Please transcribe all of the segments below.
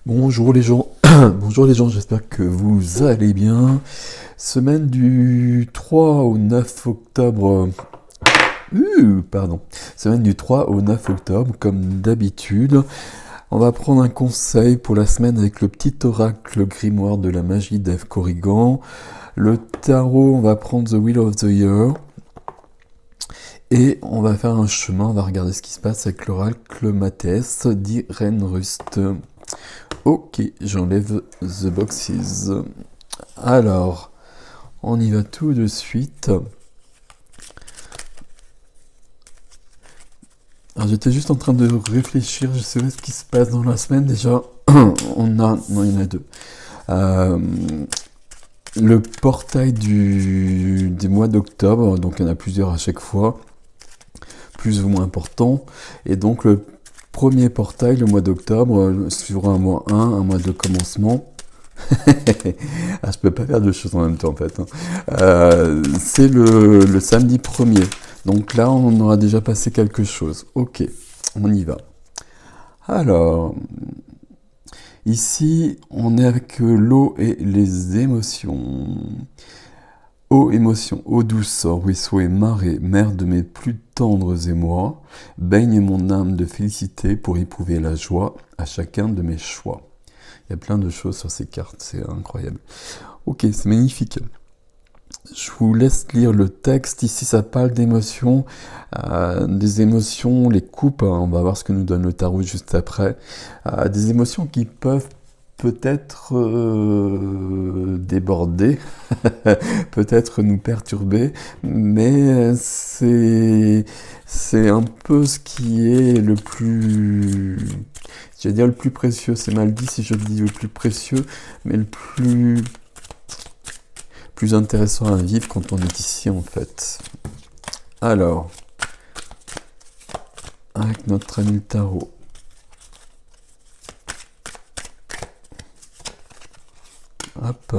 Bonjour les gens, bonjour les gens, j'espère que vous allez bien. Semaine du 3 au 9 octobre, pardon, semaine du 3 au 9 octobre, comme d'habitude. On va prendre un conseil pour la semaine avec le petit oracle grimoire de la magie d'Eve Corrigan. Le tarot, on va prendre The Wheel of the Year. Et on va faire un chemin, on va regarder ce qui se passe avec l'oracle Matès d'Irène Rust. Ok, j'enlève the boxes. Alors, on y va tout de suite. Alors, j'étais juste en train de réfléchir, je sais pas ce qui se passe dans la semaine déjà. Non, il y en a deux. Le portail des mois d'octobre, donc il y en a plusieurs à chaque fois, plus ou moins importants. Et donc le premier portail, le mois d'octobre, sur un mois 1, un mois de commencement. Ah, je peux pas faire deux choses en même temps en fait. C'est le samedi 1er. Donc là, on aura déjà passé quelque chose. Ok, on y va. Alors, ici, on est avec l'eau et les émotions. Ô émotion, ô douceur, ruisseau et marée, mère de mes plus tendres émois, baigne mon âme de félicité pour éprouver la joie à chacun de mes choix. Il y a plein de choses sur ces cartes, c'est incroyable. Ok, c'est magnifique. Je vous laisse lire le texte. Ici, ça parle d'émotions, des émotions, les coupes. On va voir ce que nous donne le tarot juste après. Des émotions qui peuvent peut-être déborder, peut-être nous perturber, mais c'est un peu ce qui est le plus, je vais dire le plus précieux. C'est mal dit si je dis le plus précieux, mais le plus intéressant à vivre quand on est ici en fait. Alors, avec notre ami le tarot. Hop,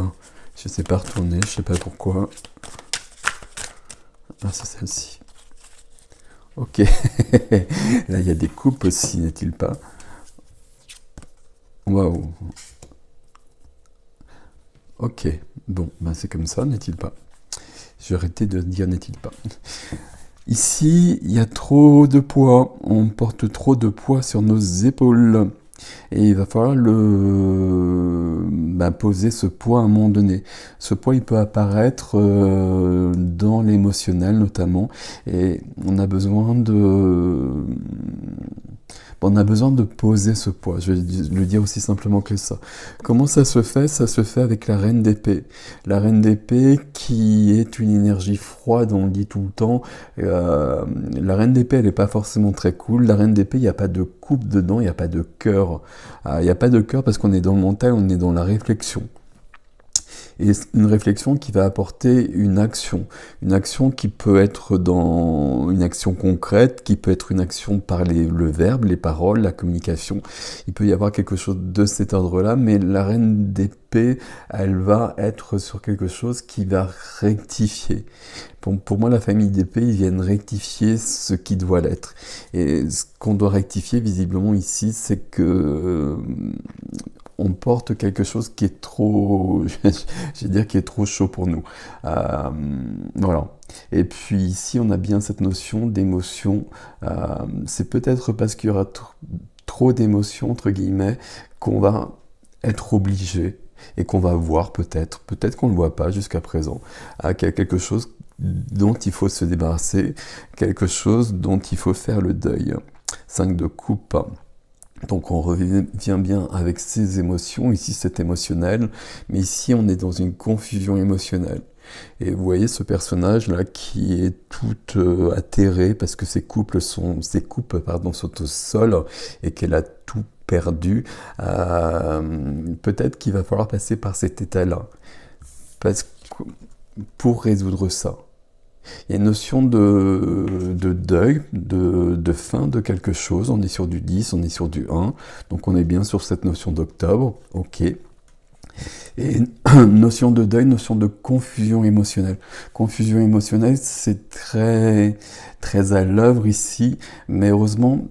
je sais pas retourner, je sais pas pourquoi. Ah, c'est celle-ci. Ok, là il y a des coupes aussi, n'est-il pas? Waouh. Ok, bon, ben c'est comme ça, n'est-il pas? J'ai arrêté de dire n'est-il pas. Ici, il y a trop de poids, on porte trop de poids sur nos épaules. Et il va falloir poser ce poids à un moment donné. Ce poids, il peut apparaître dans l'émotionnel notamment, et on a besoin de poser ce poids. Je vais le dire aussi simplement que ça. Comment ça se fait? Ça se fait avec la reine d'épée. La reine d'épée qui est une énergie froide, on le dit tout le temps. La reine d'épée, elle n'est pas forcément très cool. La reine d'épée, il n'y a pas de coupe dedans, il n'y a pas de cœur. Il n'y a pas de cœur parce qu'on est dans le mental, on est dans la réflexion. Et une réflexion qui va apporter une action qui peut être dans une action concrète, qui peut être une action par le verbe, les paroles, la communication. Il peut y avoir quelque chose de cet ordre-là, mais la reine d'épée, elle va être sur quelque chose qui va rectifier. Pour moi, la famille d'épée, ils viennent rectifier ce qui doit l'être. Et ce qu'on doit rectifier, visiblement, ici, c'est que on porte quelque chose qui est trop, je vais dire, qui est trop chaud pour nous. Voilà. Et puis ici, on a bien cette notion d'émotion. C'est peut-être parce qu'il y aura trop d'émotions, entre guillemets, qu'on va être obligé et qu'on va voir peut-être qu'on ne le voit pas jusqu'à présent, qu'il y a quelque chose dont il faut se débarrasser, quelque chose dont il faut faire le deuil. 5 de coupe. Donc on revient bien avec ces émotions, ici c'est émotionnel, mais ici on est dans une confusion émotionnelle. Et vous voyez ce personnage-là qui est tout atterré parce que ses coupes sont au sol et qu'elle a tout perdu. Peut-être qu'il va falloir passer par cet état-là pour résoudre ça. Il y a une notion de deuil, de fin de quelque chose. On est sur du 10, on est sur du 1. Donc on est bien sur cette notion d'octobre. Ok. Et notion de deuil, notion de confusion émotionnelle. Confusion émotionnelle, c'est très, très à l'œuvre ici. Mais heureusement,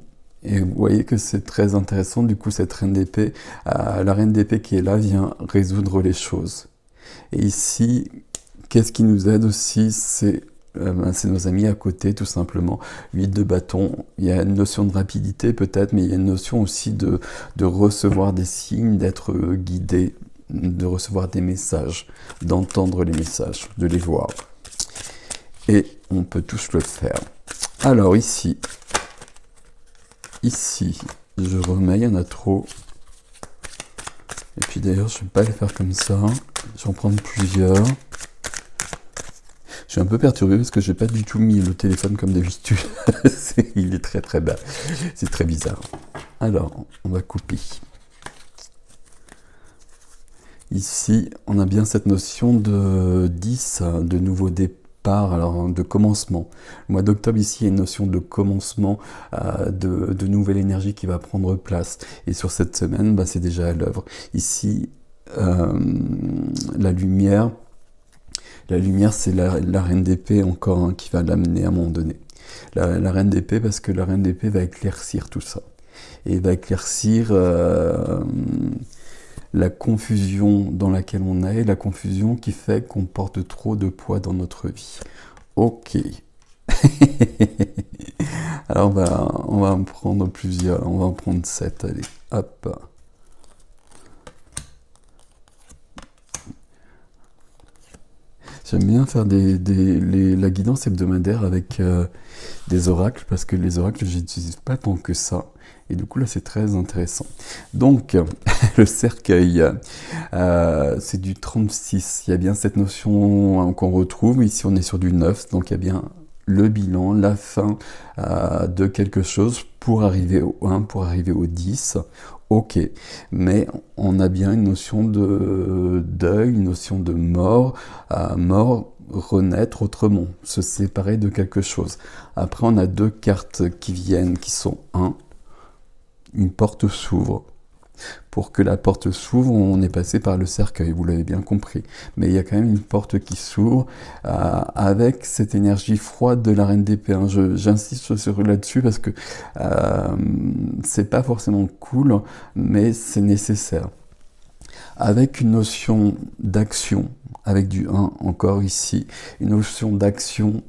Et vous voyez que c'est très intéressant, du coup, cette reine d'épée, la reine d'épée qui est là vient résoudre les choses. Et ici, qu'est-ce qui nous aide aussi? C'est nos amis à côté, tout simplement. 8 de bâton, il y a une notion de rapidité peut-être, mais il y a une notion aussi de recevoir des signes, d'être guidé, de recevoir des messages, d'entendre les messages, de les voir. Et on peut tous le faire. Alors ici, je remets, il y en a trop. Et puis d'ailleurs, je ne vais pas les faire comme ça. Je vais en prendre plusieurs. Je suis un peu perturbé parce que j'ai pas du tout mis le téléphone comme d'habitude. Il est très très bas. C'est très bizarre. Alors, on va couper. Ici, on a bien cette notion de 10, de nouveau départ, alors de commencement. Le mois d'octobre, ici, il y a une notion de commencement, de nouvelle énergie qui va prendre place. Et sur cette semaine, c'est déjà à l'œuvre. Ici, la lumière, c'est la reine d'épée encore qui va l'amener à un moment donné. La reine d'épée, parce que la reine d'épée va éclaircir tout ça. Et va éclaircir la confusion dans laquelle on est, la confusion qui fait qu'on porte trop de poids dans notre vie. Ok. Alors on va en prendre plusieurs, on va en prendre 7, allez, hop. J'aime bien faire la guidance hebdomadaire avec des oracles, parce que les oracles, je n'utilise pas tant que ça. Et du coup, là, c'est très intéressant. Donc, le cercueil, c'est du 36. Il y a bien cette notion qu'on retrouve. Ici, on est sur du 9. Donc, il y a bien le bilan, la fin de quelque chose pour arriver au 1, pour arriver au 10. Ok, mais on a bien une notion de deuil, une notion de mort, renaître autrement, se séparer de quelque chose. Après, on a 2 cartes qui viennent, qui sont 1, une porte s'ouvre. Pour que la porte s'ouvre, on est passé par le cercueil, vous l'avez bien compris. Mais il y a quand même une porte qui s'ouvre avec cette énergie froide de la reine d'épée. Hein. J'insiste là-dessus parce que c'est pas forcément cool, mais c'est nécessaire. Avec une notion d'action, avec du 1 encore ici, une notion d'action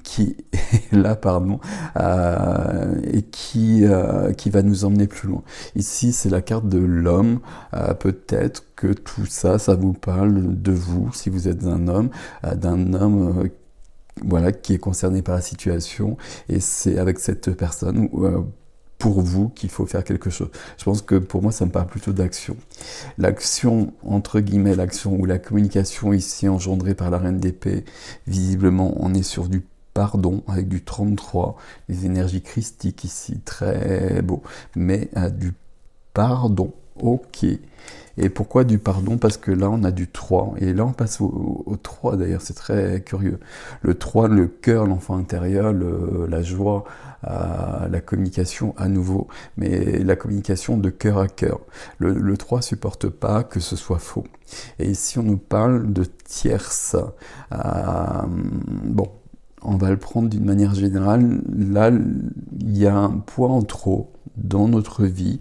qui est là, et qui va nous emmener plus loin. Ici, c'est la carte de l'homme. Peut-être que tout ça, ça vous parle de vous, si vous êtes un homme, d'un homme voilà, qui est concerné par la situation, et c'est avec cette personne pour vous qu'il faut faire quelque chose. Je pense que pour moi, ça me parle plutôt d'action. L'action, entre guillemets, l'action ou la communication ici engendrée par la reine d'épée, visiblement, on est sur du pardon avec du 33, des énergies christiques ici, très beau, mais du pardon, ok. Et pourquoi du pardon? Parce que là, on a du 3. Et là, on passe au 3, d'ailleurs, c'est très curieux. Le 3, le cœur, l'enfant intérieur, la joie, la communication à nouveau. Mais la communication de cœur à cœur. Le 3 supporte pas que ce soit faux. Et ici, on nous parle de tierce. Bon, on va le prendre d'une manière générale. Là, il y a un poids en trop dans notre vie.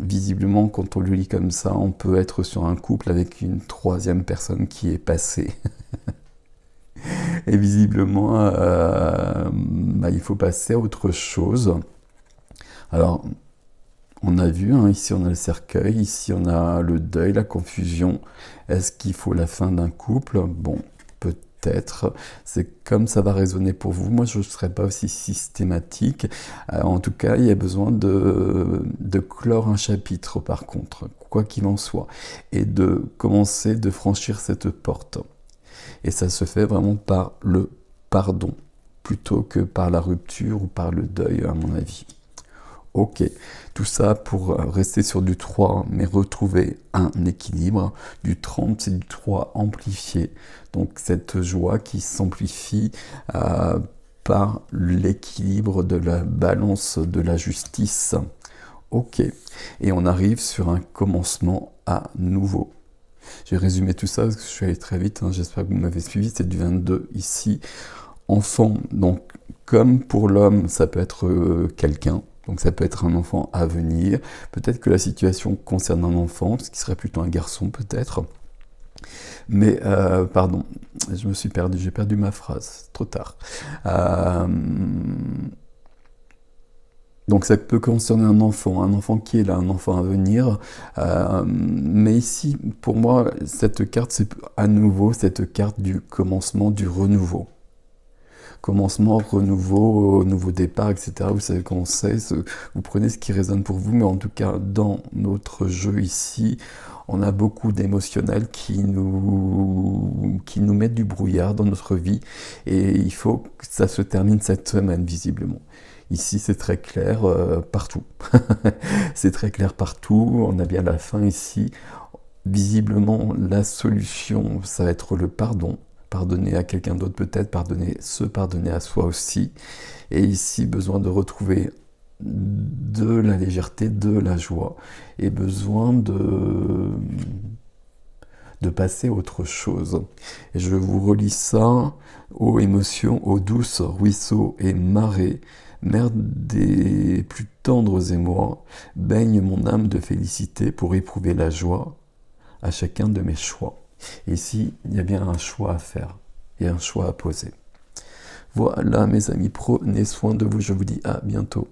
Visiblement, quand on le lit comme ça, on peut être sur un couple avec une 3e personne qui est passée. Et visiblement, il faut passer à autre chose. Alors, on a vu, ici on a le cercueil, ici on a le deuil, la confusion. Est-ce qu'il faut la fin d'un couple? Bon, peut-être, c'est comme ça va résonner pour vous. Moi, je ne serai pas aussi systématique. En tout cas, il y a besoin de clore un chapitre, par contre, quoi qu'il en soit, et de commencer de franchir cette porte. Et ça se fait vraiment par le pardon, plutôt que par la rupture ou par le deuil, à mon avis. Ok, tout ça pour rester sur du 3, mais retrouver un équilibre. Du 30, c'est du 3 amplifié. Donc cette joie qui s'amplifie par l'équilibre de la balance de la justice. Ok, et on arrive sur un commencement à nouveau. J'ai résumé tout ça parce que je suis allé très vite, j'espère que vous m'avez suivi, c'est du 22 ici. Enfant, donc comme pour l'homme, ça peut être quelqu'un, Donc ça peut être un enfant à venir, peut-être que la situation concerne un enfant, ce qui serait plutôt un garçon peut-être. Mais, pardon, je me suis perdu, j'ai perdu ma phrase, trop tard. Euh, donc ça peut concerner un enfant qui est là, un enfant à venir. Mais ici, pour moi, cette carte, c'est à nouveau cette carte du commencement, du renouveau. Commencement, renouveau, nouveau départ, etc. Vous savez qu'on sait, vous prenez ce qui résonne pour vous, mais en tout cas, dans notre jeu ici, on a beaucoup d'émotionnels qui nous mettent du brouillard dans notre vie, et il faut que ça se termine cette semaine, visiblement. Ici, c'est très clair partout. C'est très clair partout, on a bien la fin ici. Visiblement, la solution, ça va être le pardon. Pardonner à quelqu'un d'autre peut-être, se pardonner à soi aussi. Et ici, besoin de retrouver de la légèreté, de la joie, et besoin de passer à autre chose. Et je vous relis ça: ô émotions, ô douces ruisseaux et marées, mère des plus tendres émois, baigne mon âme de félicité pour éprouver la joie à chacun de mes choix. Et ici, il y a bien un choix à faire et un choix à poser. Voilà mes amis, prenez soin de vous, je vous dis à bientôt.